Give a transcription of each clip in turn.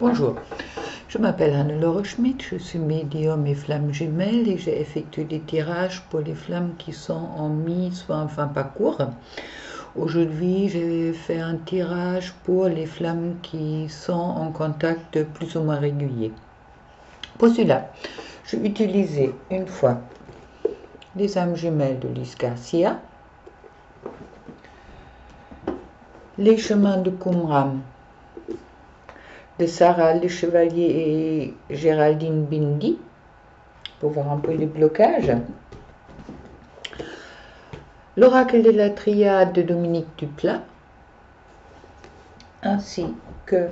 Bonjour, je m'appelle Anne-Laure Schmidt, je suis médium et flamme jumelle et j'ai effectué des tirages pour les flammes qui sont en soit en parcours. Aujourd'hui, j'ai fait un tirage pour les flammes qui sont en contact plus ou moins régulier. Pour cela, j'ai utilisé une fois les âmes jumelles de Lys Garcia, les chemins de Qumran de Sarah Le Chevalier et Géraldine Bindi, pour voir un peu les blocages. L'oracle de la triade de Dominique Duplat, ainsi que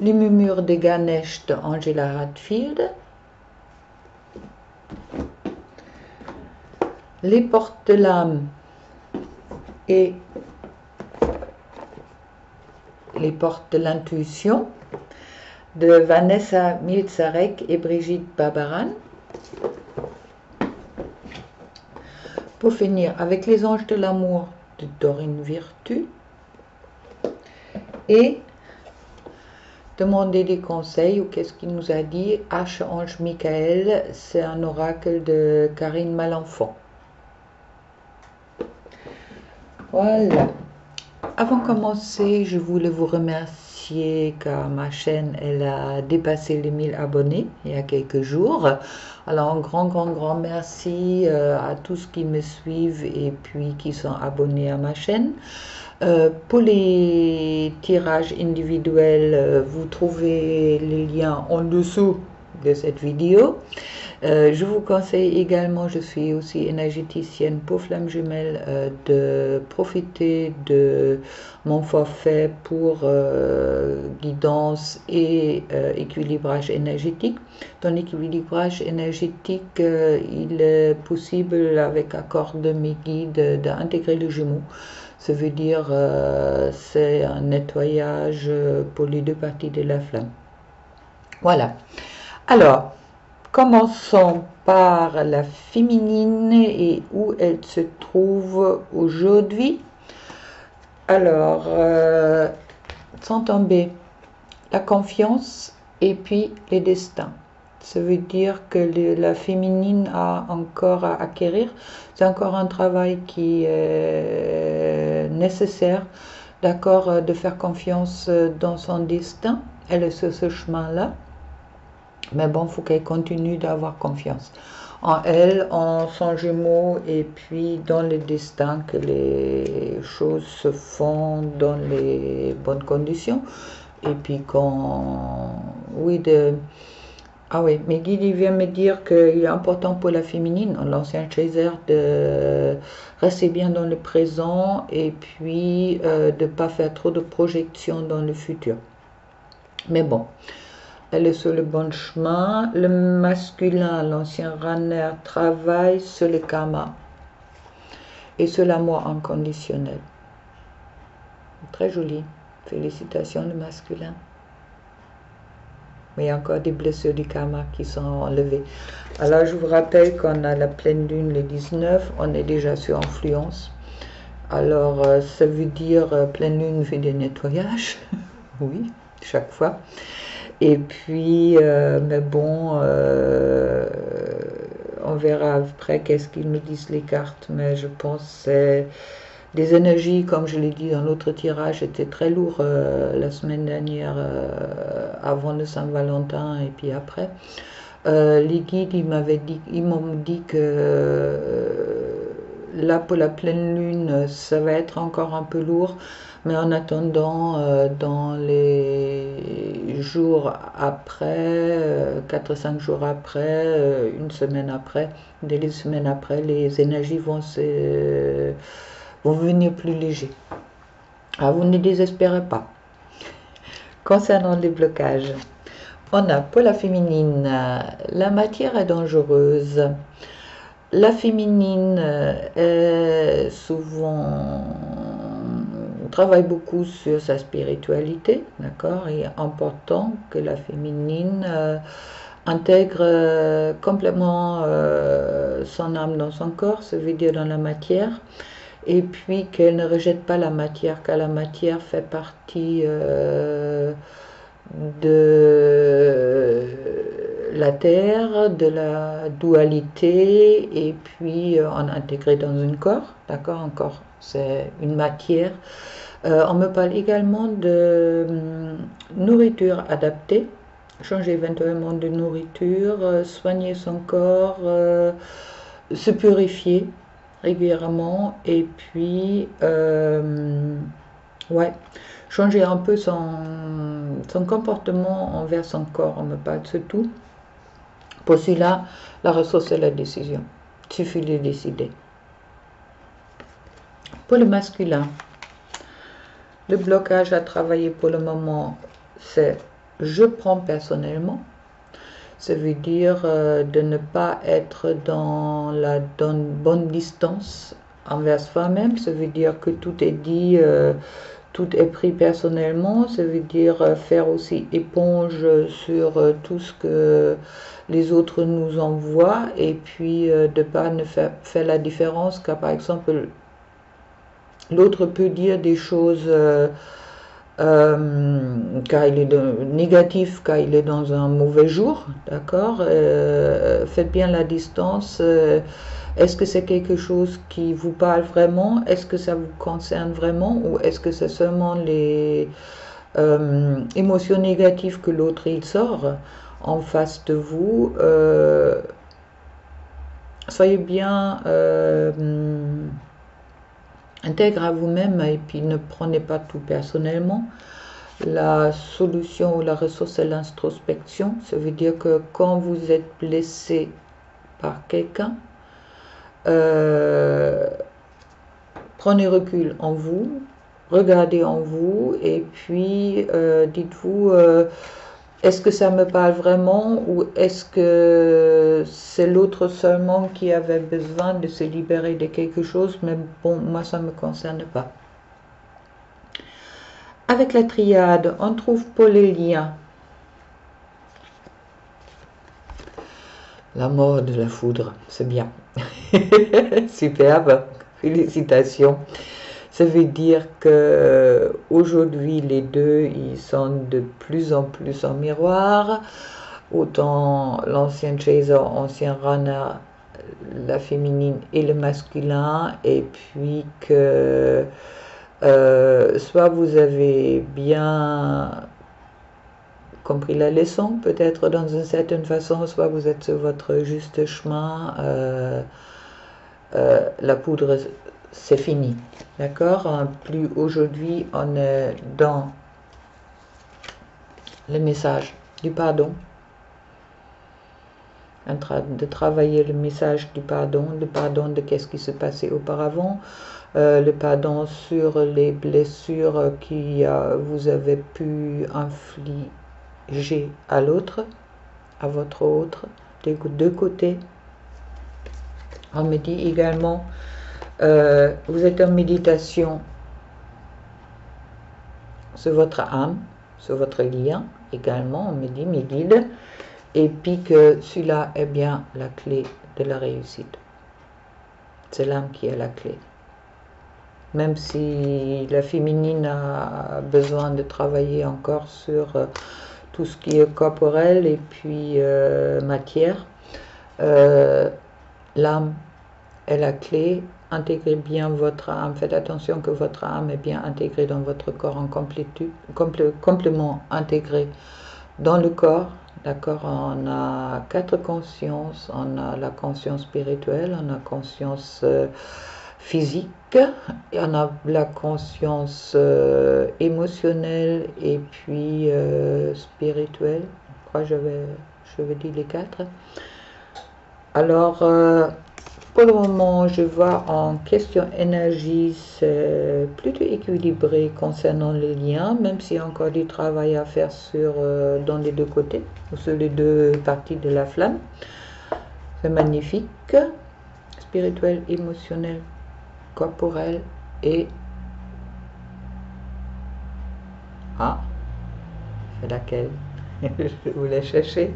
les murmures de Ganesh de Angela Hadfield, les portes de l'âme et les portes de l'intuition de Vanessa Milzarek et Brigitte Babaran. Pour finir, avec les anges de l'amour de Dorine Virtue et demander des conseils ou qu'est-ce qu'il nous a dit. Archange Michael, c'est un oracle de Karine Malenfant. Voilà. Avant de commencer, je voulais vous remercier car ma chaîne elle a dépassé les 1000 abonnés il y a quelques jours. Alors un grand merci à tous qui me suivent et puis qui sont abonnés à ma chaîne. Pour les tirages individuels, vous trouvez les liens en dessous de cette vidéo. Je vous conseille également, je suis aussi énergéticienne pour Flamme Jumelle, de profiter de mon forfait pour guidance et équilibrage énergétique. Dans l'équilibrage énergétique, il est possible, avec accord de mes guides, d'intégrer le jumeau. Ça veut dire c'est un nettoyage pour les deux parties de la flamme. Voilà. Alors, commençons par la féminine et où elle se trouve aujourd'hui. Alors, sans tomber, la confiance et puis les destins. Ça veut dire que la féminine a encore à acquérir. C'est encore un travail qui est nécessaire, d'accord, de faire confiance dans son destin. Elle est sur ce chemin-là. Mais bon, il faut qu'elle continue d'avoir confiance en elle, en son jumeau, et puis dans le destin, que les choses se font dans les bonnes conditions. Et puis ah oui, mes guides il vient me dire qu'il est important pour la féminine, l'ancien chaser, de rester bien dans le présent et puis de ne pas faire trop de projections dans le futur. Mais bon, elle est sur le bon chemin. Le masculin, l'ancien runner, travaille sur le karma et sur l'amour inconditionnel. Très joli. Félicitations, le masculin. Mais il y a encore des blessures du karma qui sont enlevées. Alors, je vous rappelle qu'on a la pleine lune le 19, on est déjà sur influence. Alors, ça veut dire pleine lune fait des nettoyages. Oui, chaque fois. Et puis, mais bon, on verra après qu'est-ce qu'ils nous disent les cartes, mais je pense que c'est des énergies, comme je l'ai dit dans l'autre tirage, étaient très lourds la semaine dernière, avant le Saint-Valentin et puis après. Les guides, ils m'ont dit que là, pour la pleine lune, ça va être encore un peu lourd. Mais en attendant, dans les jours après, 4-5 jours après, une semaine après, dès les semaines après, les énergies vont venir plus légers. Alors, vous ne désespérez pas. Concernant les blocages, on a pour la féminine, la matière est dangereuse. La féminine est souvent travaille beaucoup sur sa spiritualité, d'accord. Il est important que la féminine intègre complètement son âme dans son corps, ça veut dire dans la matière, et puis qu'elle ne rejette pas la matière, car la matière fait partie de la terre, de la dualité, et puis on intègre dans un corps, d'accord, un corps, c'est une matière. On me parle également de nourriture adaptée, changer éventuellement de nourriture, soigner son corps, se purifier régulièrement, et puis ouais, changer un peu son comportement envers son corps. On me parle de tout. Pour cela, la ressource est la décision. Il suffit de décider. Pour le masculin, le blocage à travailler pour le moment, c'est je prends personnellement. Ça veut dire de ne pas être dans une bonne distance envers soi-même. Ça veut dire que tout est dit, tout est pris personnellement. Ça veut dire faire aussi éponge sur tout ce que les autres nous envoient, et puis de ne pas faire la différence, car par exemple l'autre peut dire des choses car il est négatif, car il est dans un mauvais jour, d'accord. Faites bien la distance. Est-ce que c'est quelque chose qui vous parle vraiment? Est-ce que ça vous concerne vraiment? Ou est-ce que c'est seulement les émotions négatives que l'autre il sort en face de vous? Soyez bien intègre à vous-même, et puis ne prenez pas tout personnellement. La solution ou la ressource est l'introspection. Ça veut dire que quand vous êtes blessé par quelqu'un, prenez recul en vous, regardez en vous, et puis dites-vous, est-ce que ça me parle vraiment, ou est-ce que c'est l'autre seulement qui avait besoin de se libérer de quelque chose, mais bon, moi ça ne me concerne pas. Avec la triade, on trouve pour les liens la mort de la foudre, c'est bien. Superbe, félicitations. Ça veut dire que aujourd'hui les deux ils sont de plus en plus en miroir. Autant l'ancien Chaser, ancien Rana, la féminine et le masculin, et puis que soit vous avez bien compris la leçon, peut-être dans une certaine façon, soit vous êtes sur votre juste chemin. La poudre, c'est fini, d'accord. Plus aujourd'hui, on est dans le message du pardon, en train de travailler le message du pardon, le pardon de qu'est-ce qui se passait auparavant, le pardon sur les blessures que vous avez pu infliger à l'autre, à votre autre, des deux côtés. On me dit également, vous êtes en méditation sur votre âme, sur votre lien également, on me dit, mes guides, et puis que celui-là est bien la clé de la réussite. C'est l'âme qui est la clé. Même si la féminine a besoin de travailler encore sur tout ce qui est corporel et puis matière, l'âme est la clé. Intégrez bien votre âme. Faites attention que votre âme est bien intégrée dans votre corps en complétude, complément intégré dans le corps. D'accord, on a 4 consciences. On a la conscience spirituelle, on a la conscience physique, et on a la conscience émotionnelle, et puis spirituelle. Je crois que j'avais dit les 4. Alors, pour le moment, je vois en question énergie, c'est plutôt équilibré concernant les liens, même s'il y a encore du travail à faire dans les deux côtés, ou sur les deux parties de la flamme. C'est magnifique. Spirituel, émotionnel, corporel et... Ah, c'est laquelle? Je voulais chercher.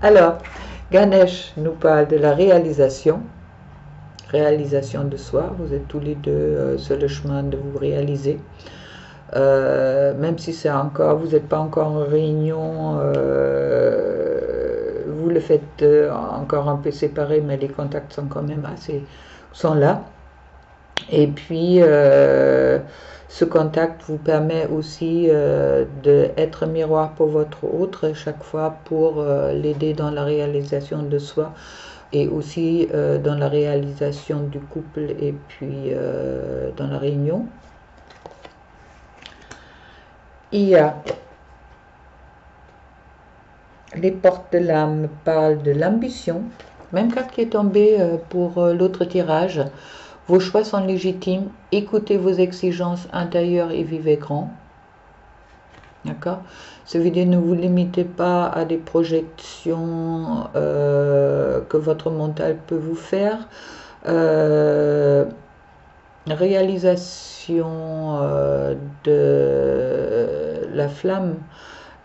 Alors, Ganesh nous parle de la réalisation de soi. Vous êtes tous les deux sur le chemin de vous réaliser. Même si c'est encore, vous n'êtes pas encore en réunion, vous le faites encore un peu séparé, mais les contacts sont quand même assez, sont là. Et puis, ce contact vous permet aussi d'être miroir pour votre autre chaque fois pour l'aider dans la réalisation de soi et aussi dans la réalisation du couple et puis dans la réunion. Il y a les portes de l'âme parlent de l'ambition. Même carte qui est tombée pour l'autre tirage. Vos choix sont légitimes. Écoutez vos exigences intérieures et vivez grand. D'accord? Ça veut dire ne vous limitez pas à des projections que votre mental peut vous faire. Réalisation de la flamme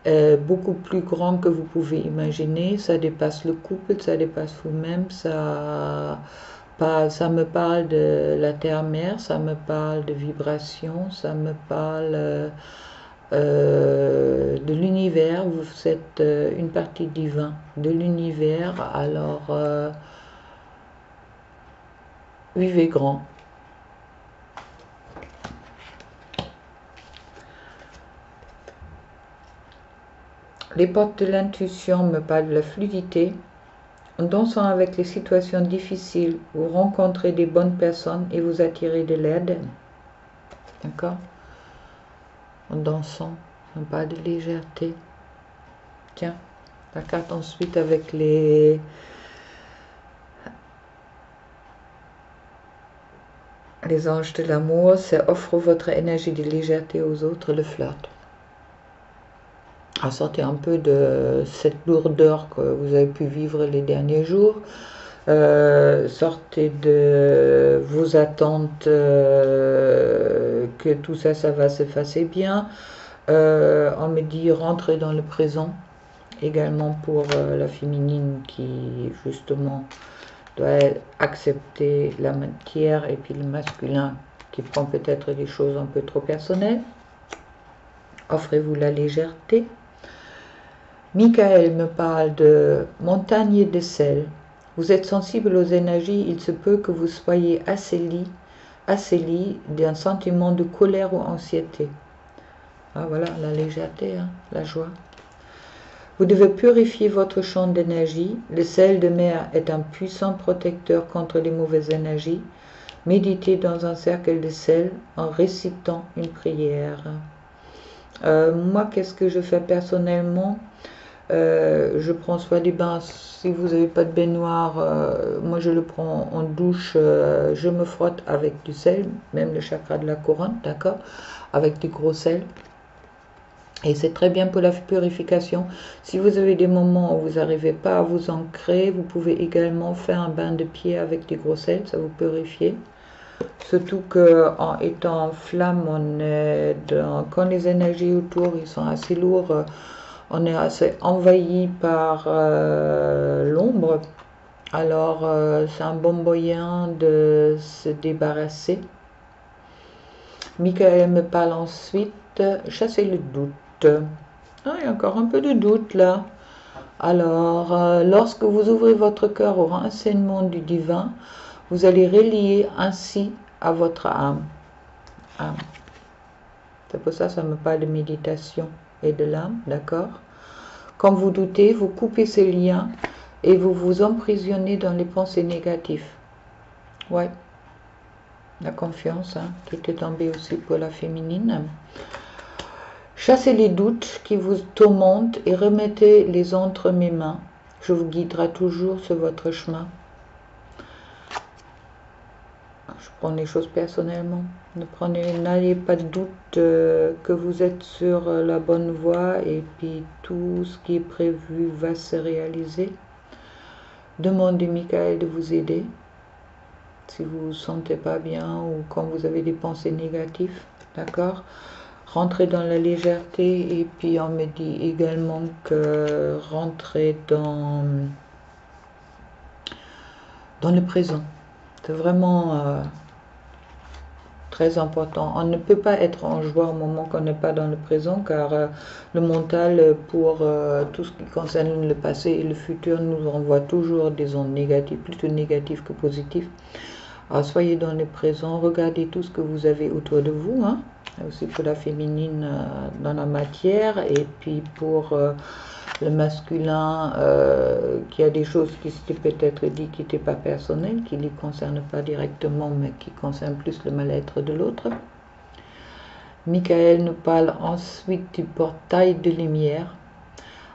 est beaucoup plus grand que vous pouvez imaginer. Ça dépasse le couple, ça dépasse vous-même, ça me parle de la terre-mère, ça me parle de vibration, ça me parle de l'univers. Vous êtes une partie divine de l'univers, alors vivez grand. Les portes de l'intuition me parlent de la fluidité. En dansant avec les situations difficiles, vous rencontrez des bonnes personnes et vous attirez de l'aide. D'accord? En dansant, on parle de légèreté. Tiens, la carte ensuite avec les anges de l'amour, c'est offre votre énergie de légèreté aux autres, le flirt. Sortez un peu de cette lourdeur que vous avez pu vivre les derniers jours. Sortez de vos attentes que tout ça, ça va s'effacer bien. On me dit rentrer dans le présent, également pour la féminine qui justement doit accepter la matière, et puis le masculin qui prend peut-être des choses un peu trop personnelles. Offrez-vous la légèreté. Michael me parle de montagne et de sel. Vous êtes sensible aux énergies, il se peut que vous soyez assailli d'un sentiment de colère ou anxiété. Ah voilà, la légèreté, hein, la joie. Vous devez purifier votre champ d'énergie. Le sel de mer est un puissant protecteur contre les mauvaises énergies. Méditez dans un cercle de sel en récitant une prière. Moi, qu'est-ce que je fais personnellement? Je prends soit des bains, si vous n'avez pas de baignoire, moi je le prends en douche, je me frotte avec du sel, même le chakra de la couronne, d'accord, avec du gros sel. Et c'est très bien pour la purification. Si vous avez des moments où vous n'arrivez pas à vous ancrer, vous pouvez également faire un bain de pied avec du gros sel, ça vous purifie. Surtout qu'en étant en flamme, quand les énergies autour ils sont assez lourds, on est assez envahi par l'ombre. Alors c'est un bon moyen de se débarrasser. Michael me parle ensuite, chasser le doute. Ah, il y a encore un peu de doute là. Alors, lorsque vous ouvrez votre cœur au renseignement du divin, vous allez relier ainsi à votre âme. C'est pour ça me parle de méditation et de l'âme, d'accord? Quand vous doutez, vous coupez ces liens et vous vous emprisonnez dans les pensées négatives. Ouais, la confiance, hein, qui était tombée aussi pour la féminine. Chassez les doutes qui vous tourmentent et remettez-les entre mes mains. Je vous guiderai toujours sur votre chemin. Je prends les choses personnellement. N'ayez pas de doute que vous êtes sur la bonne voie et puis tout ce qui est prévu va se réaliser. Demandez Michael de vous aider si vous ne vous sentez pas bien ou quand vous avez des pensées négatives, d'accord? Rentrez dans la légèreté et puis on me dit également que rentrez dans le présent. C'est vraiment très important. On ne peut pas être en joie au moment qu'on n'est pas dans le présent, car le mental, pour tout ce qui concerne le passé et le futur, nous envoie toujours des ondes négatives, plutôt négatives que positives. Alors soyez dans le présent, regardez tout ce que vous avez autour de vous, hein, aussi pour la féminine dans la matière, et puis pour le masculin, qui a des choses qui s'étaient peut-être dit qui n'étaient pas personnelles, qui ne les concernent pas directement, mais qui concernent plus le mal-être de l'autre. Michael nous parle ensuite du portail de lumière.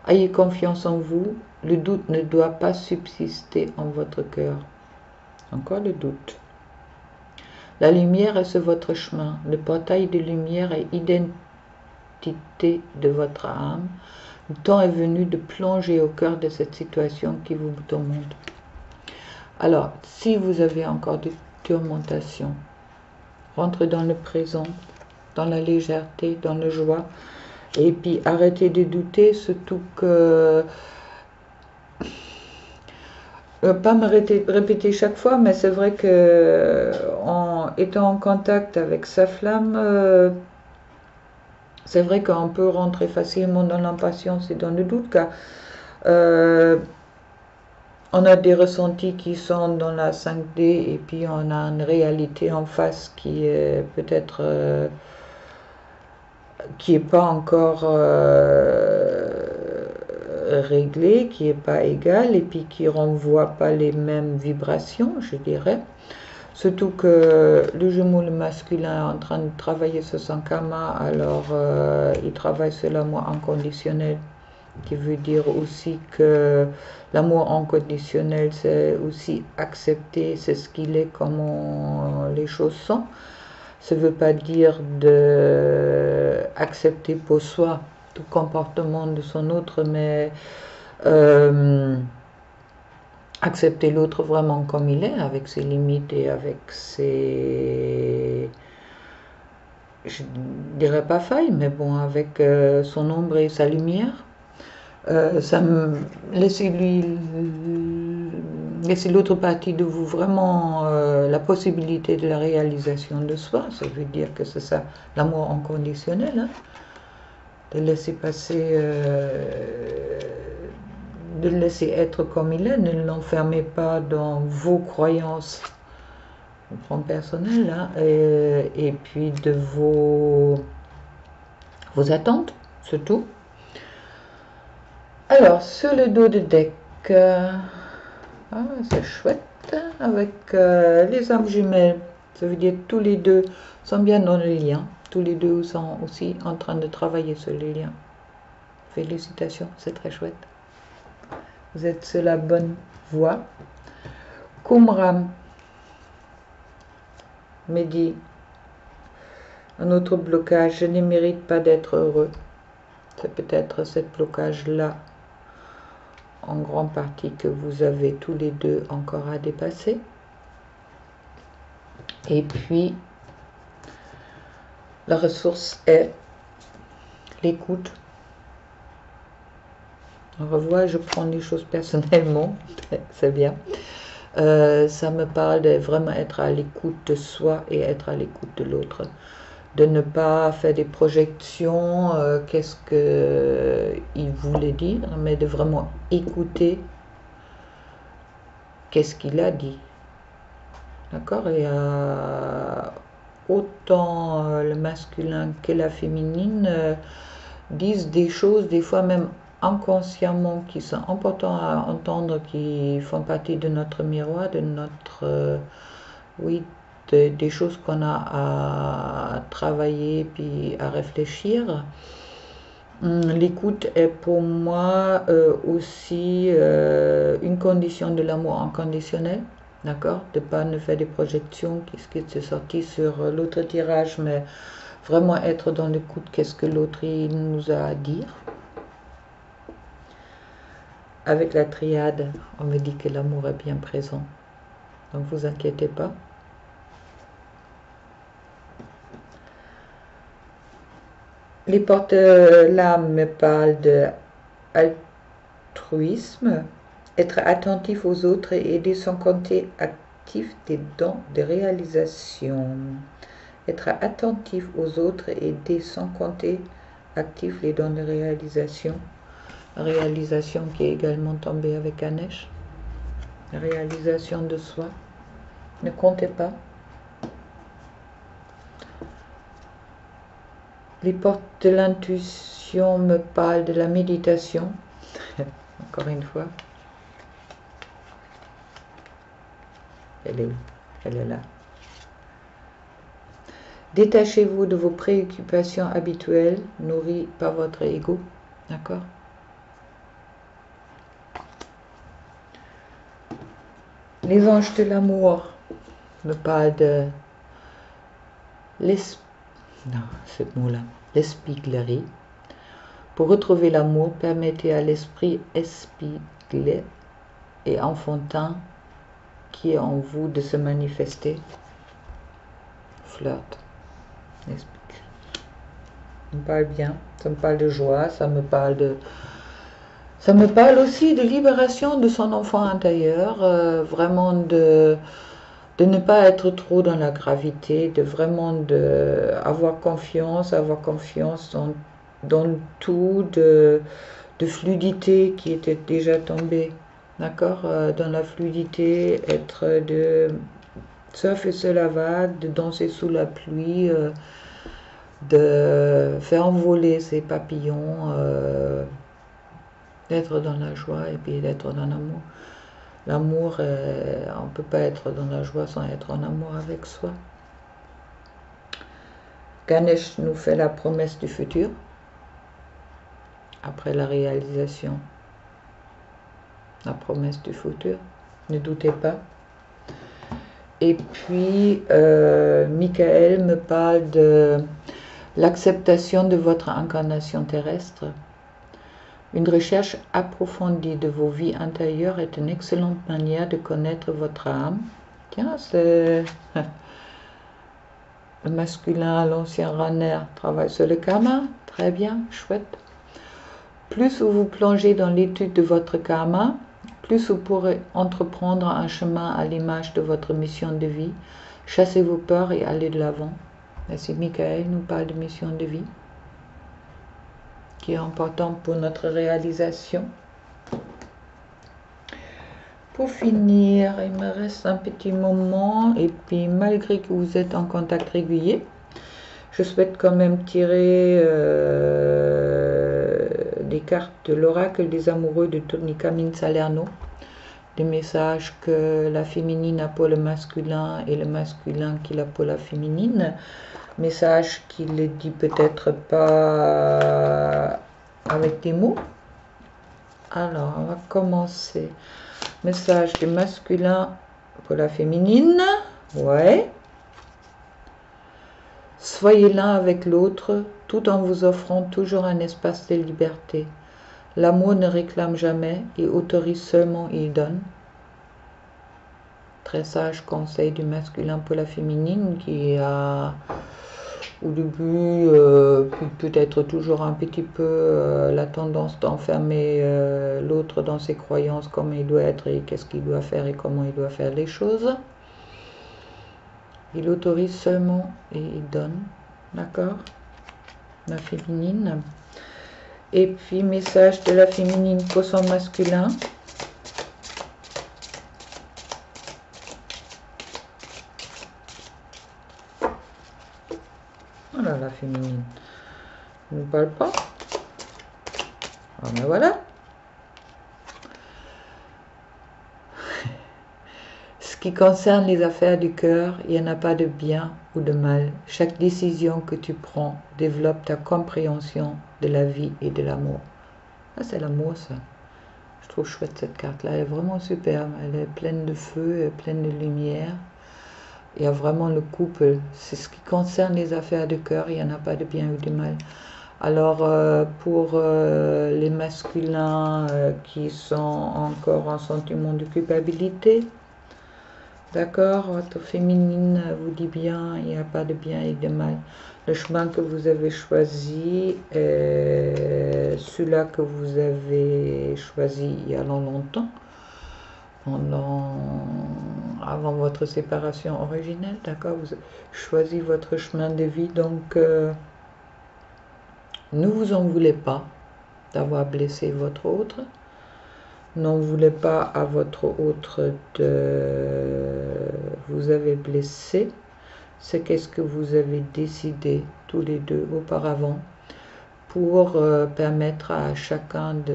Ayez confiance en vous, le doute ne doit pas subsister en votre cœur. Encore le doute. La lumière est sur votre chemin. Le portail de lumière est identité de votre âme. Le temps est venu de plonger au cœur de cette situation qui vous tourmente. Alors, si vous avez encore des tourmentations, rentrez dans le présent, dans la légèreté, dans la joie, et puis arrêtez de douter, surtout que... pas me répéter chaque fois, mais c'est vrai que en étant en contact avec sa flamme, c'est vrai qu'on peut rentrer facilement dans l'impatience et dans le doute, car on a des ressentis qui sont dans la 5D et puis on a une réalité en face qui est peut-être qui n'est pas encore réglée, qui n'est pas égale et puis qui ne renvoie pas les mêmes vibrations, je dirais. Surtout que le jumeau, le masculin, est en train de travailler sur son karma, alors il travaille sur l'amour inconditionnel, qui veut dire aussi que l'amour inconditionnel, c'est aussi accepter, c'est ce qu'il est, comment les choses sont. Ça ne veut pas dire d'accepter pour soi tout comportement de son autre, mais accepter l'autre vraiment comme il est, avec ses limites et avec ses, je dirais pas failles, mais bon, avec son ombre et sa lumière. Ça me laissez l'autre partie de vous vraiment la possibilité de la réalisation de soi. Ça veut dire que c'est ça, l'amour inconditionnel, hein, de laisser passer, de le laisser être comme il est. Ne l'enfermez pas dans vos croyances personnelles, hein, et puis de vos attentes surtout. Alors, sur le dos de deck, c'est chouette, avec les âmes jumelles. Ça veut dire que tous les deux sont bien dans le lien. Tous les deux sont aussi en train de travailler sur les liens. Félicitations, c'est très chouette. Vous êtes sur la bonne voie. Qumran me dit, un autre blocage, je ne mérite pas d'être heureux. C'est peut-être ce blocage-là, en grande partie, que vous avez tous les deux encore à dépasser. Et puis, la ressource est l'écoute. On revoit, je prends les choses personnellement, c'est bien. Ça me parle de vraiment être à l'écoute de soi et être à l'écoute de l'autre. De ne pas faire des projections, qu'est-ce qu'il voulait dire, mais de vraiment écouter qu'est-ce qu'il a dit. D'accord? Et autant le masculin que la féminine disent des choses, des fois même inconsciemment, qui sont importantes à entendre, qui font partie de notre miroir, de notre... oui, des choses qu'on a à travailler puis à réfléchir. L'écoute est pour moi aussi une condition de l'amour inconditionnel, d'accord? De ne pas ne faire des projections, ce qui s'est sorti sur l'autre tirage, mais vraiment être dans l'écoute, qu'est-ce que l'autre nous a à dire. Avec la triade, on me dit que l'amour est bien présent, donc vous inquiétez pas. Les porte-l'âme me parlent d'altruisme, être attentif aux autres et aider sans compter actif des dons de réalisation. être attentif aux autres et aider sans compter, actif les dons de réalisation. Réalisation qui est également tombée avec Ganesh. Réalisation de soi. Ne comptez pas. Les portes de l'intuition me parlent de la méditation. Encore une fois. Elle est où? Elle est là. Détachez-vous de vos préoccupations habituelles, nourries par votre ego. D'accord? Les anges de l'amour me parlent de l'espièglerie. Pour retrouver l'amour, permettez à l'esprit espiègle et enfantin qui est en vous de se manifester. Flirt. Ça me parle bien, ça me parle de joie, ça me parle aussi de libération de son enfant intérieur, vraiment de ne pas être trop dans la gravité, de vraiment avoir confiance dans tout, de fluidité qui était déjà tombée, d'accord, dans la fluidité, être de surfer sur la vague, de danser sous la pluie, de faire envoler ses papillons, d'être dans la joie et puis d'être dans l'amour. L'amour, on ne peut pas être dans la joie sans être en amour avec soi. Ganesh nous fait la promesse du futur, après la réalisation. La promesse du futur, ne doutez pas. Et puis, Michael me parle de l'acceptation de votre incarnation terrestre. Une recherche approfondie de vos vies intérieures est une excellente manière de connaître votre âme. Tiens, c'est le masculin, l'ancien runner, travaille sur le karma. Très bien, chouette. Plus vous plongez dans l'étude de votre karma, plus vous pourrez entreprendre un chemin à l'image de votre mission de vie. Chassez vos peurs et allez de l'avant. Merci, Michael nous parle de mission de vie, qui est important pour notre réalisation. Pour finir, il me reste un petit moment, et puis malgré que vous êtes en contact régulier, je souhaite quand même tirer des cartes de l'oracle des amoureux de Tony Camille Salerno, des messages que la féminine a pour le masculin et le masculin qu'il a pour la féminine. Message qui ne dit peut-être pas avec des mots. Alors, on va commencer. Message du masculin pour la féminine. Ouais. Soyez l'un avec l'autre, tout en vous offrant toujours un espace de liberté. L'amour ne réclame jamais et autorise seulement, il donne. Très sage conseil du masculin pour la féminine qui a au début peut-être toujours un petit peu la tendance d'enfermer l'autre dans ses croyances, comment il doit être et qu'est-ce qu'il doit faire et comment il doit faire les choses. Il autorise seulement et il donne, d'accord? La féminine. Et puis message de la féminine pour son masculin. Voilà la féminine. Ne parle pas. Ah ben voilà. Ce qui concerne les affaires du cœur, il n'y en a pas de bien ou de mal. Chaque décision que tu prends développe ta compréhension de la vie et de l'amour. Ah, c'est l'amour, ça. Je trouve chouette cette carte-là. Elle est vraiment superbe. Elle est pleine de feu, elle est pleine de lumière. Il y a vraiment le couple. C'est ce qui concerne les affaires du cœur. Il n'y en a pas de bien ou de mal. Alors, pour les masculins qui sont encore en sentiment de culpabilité, d'accord, votre féminine vous dit bien, il n'y a pas de bien et de mal. Le chemin que vous avez choisi est celui-là que vous avez choisi il y a longtemps. avant votre séparation originelle, d'accord? Vous avez choisi votre chemin de vie, donc ne vous en voulez pas d'avoir blessé votre autre. N'en voulez pas à votre autre de vous avez blessé. C'est qu'est-ce que vous avez décidé tous les deux auparavant pour permettre à chacun de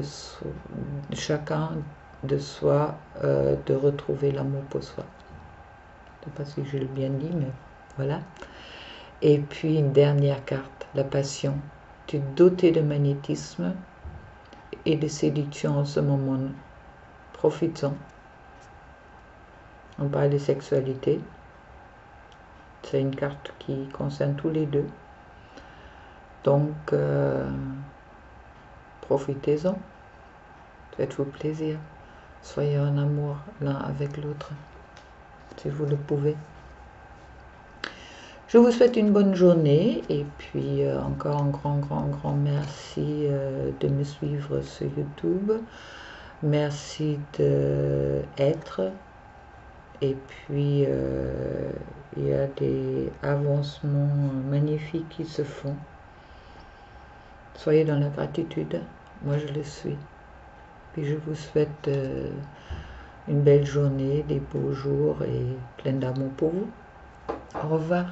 soi de retrouver l'amour pour soi. Je ne sais pas si je l'ai bien dit, mais voilà. Et puis une dernière carte, la passion. Tu es doté de magnétisme et de séduction en ce moment. Profite-en. On parle de sexualité. C'est une carte qui concerne tous les deux. Donc, profitez-en. Faites-vous plaisir. Soyez en amour l'un avec l'autre, si vous le pouvez. Je vous souhaite une bonne journée et puis encore un grand merci de me suivre sur YouTube. Merci d'être. Et puis, il y a des avancements magnifiques qui se font. Soyez dans la gratitude. Moi, je le suis. Puis, je vous souhaite une belle journée, des beaux jours et plein d'amour pour vous. Au revoir.